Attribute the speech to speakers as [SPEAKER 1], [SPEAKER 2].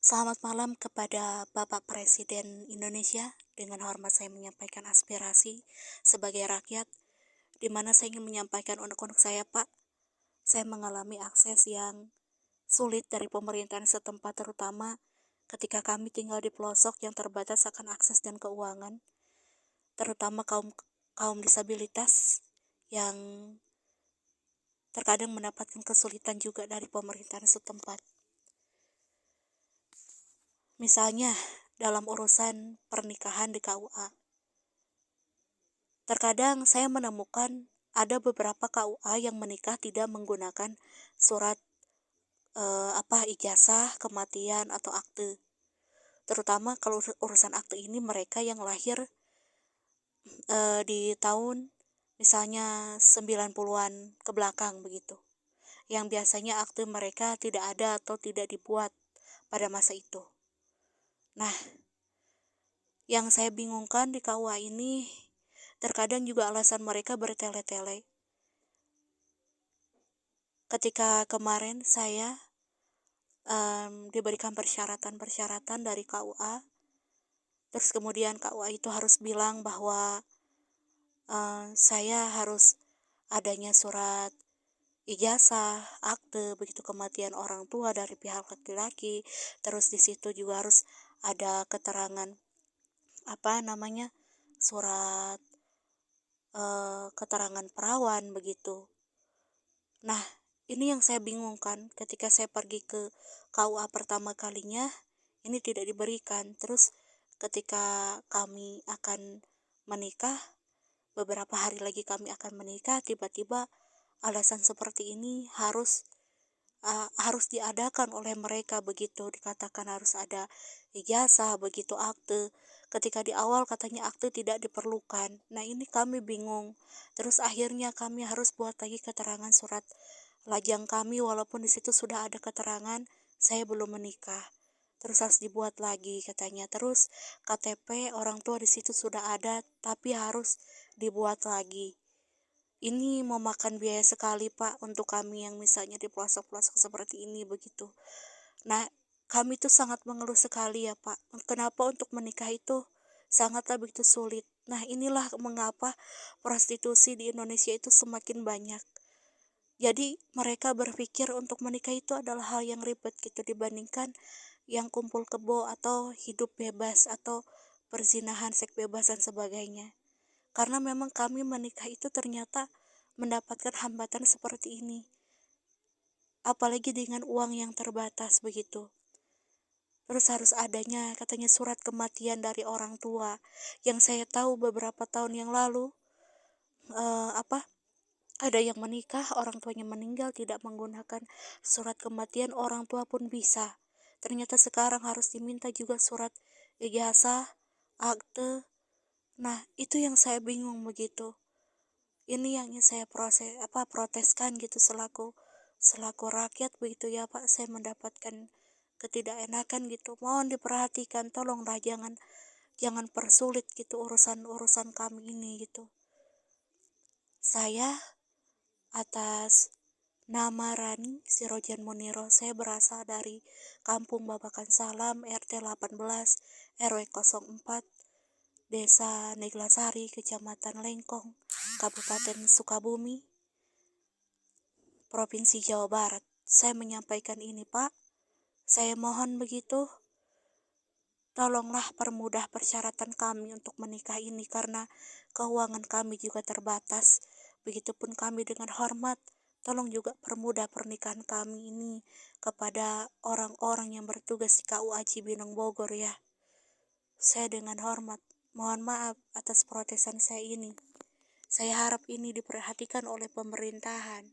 [SPEAKER 1] Selamat malam kepada Bapak Presiden Indonesia. Dengan hormat saya menyampaikan aspirasi sebagai rakyat, di mana saya ingin menyampaikan unek-unek saya, Pak. Saya mengalami akses yang sulit dari pemerintahan setempat, terutama ketika kami tinggal di pelosok yang terbatas akan akses dan keuangan, terutama kaum kaum disabilitas yang terkadang mendapatkan kesulitan juga dari pemerintahan setempat. Misalnya, dalam urusan pernikahan di KUA. Terkadang saya menemukan ada beberapa KUA yang menikah tidak menggunakan surat ijazah, kematian atau akte. Terutama kalau urusan akte ini mereka yang lahir di tahun misalnya 90-an ke belakang begitu. Yang biasanya akte mereka tidak ada atau tidak dibuat pada masa itu. Nah, yang saya bingungkan di KUA ini terkadang juga alasan mereka bertele-tele. Ketika kemarin saya diberikan persyaratan-persyaratan dari KUA, terus kemudian KUA itu harus bilang bahwa saya harus adanya surat ijazah, akte, begitu kematian orang tua dari pihak laki-laki, terus di situ juga harus ada keterangan surat keterangan perawan begitu. Nah, ini yang saya bingungkan ketika saya pergi ke KUA pertama kalinya, ini tidak diberikan. Terus ketika kami akan menikah, beberapa hari lagi kami akan menikah, tiba-tiba alasan seperti ini harus diadakan oleh mereka begitu, dikatakan harus ada ijazah, begitu akte. Ketika di awal katanya akte tidak diperlukan. Nah, ini kami bingung. Terus akhirnya kami harus buat lagi keterangan surat lajang kami walaupun di situ sudah ada keterangan saya belum menikah. Terus harus dibuat lagi katanya. Terus KTP orang tua di situ sudah ada tapi harus dibuat lagi. Ini memakan biaya sekali, Pak, untuk kami yang misalnya di pelosok-pelosok seperti ini begitu. Nah, kami itu sangat mengeluh sekali ya, Pak. Kenapa untuk menikah itu sangatlah begitu sulit. Nah, inilah mengapa prostitusi di Indonesia itu semakin banyak. Jadi mereka berpikir untuk menikah itu adalah hal yang ribet gitu dibandingkan yang kumpul kebo atau hidup bebas atau perzinahan, seks bebas dan sebagainya. Karena memang kami menikah itu ternyata mendapatkan hambatan seperti ini. Apalagi dengan uang yang terbatas begitu. Terus harus adanya katanya surat kematian dari orang tua. Yang saya tahu beberapa tahun yang lalu ada yang menikah, orang tuanya meninggal tidak menggunakan surat kematian, orang tua pun bisa. Ternyata sekarang harus diminta juga surat ijazah, akte. Nah, itu yang saya bingung begitu. Ini yang ingin saya proteskan gitu selaku rakyat begitu ya, Pak. Saya mendapatkan ketidakenakan gitu. Mohon diperhatikan, tolonglah jangan persulit gitu urusan kami ini gitu. Saya atas nama Rani Sirojan Muniro, saya berasal dari Kampung Babakan Salam, RT 18, RW 04, Desa Neglasari, Kecamatan Lengkong, Kabupaten Sukabumi, Provinsi Jawa Barat. Saya menyampaikan ini, Pak. Saya mohon begitu, tolonglah permudah persyaratan kami untuk menikah ini karena keuangan kami juga terbatas. Begitupun kami dengan hormat, tolong juga permudah pernikahan kami ini kepada orang-orang yang bertugas di KUA Cibinong Bogor ya. Saya dengan hormat mohon maaf atas protesan saya ini. Saya harap ini diperhatikan oleh pemerintahan.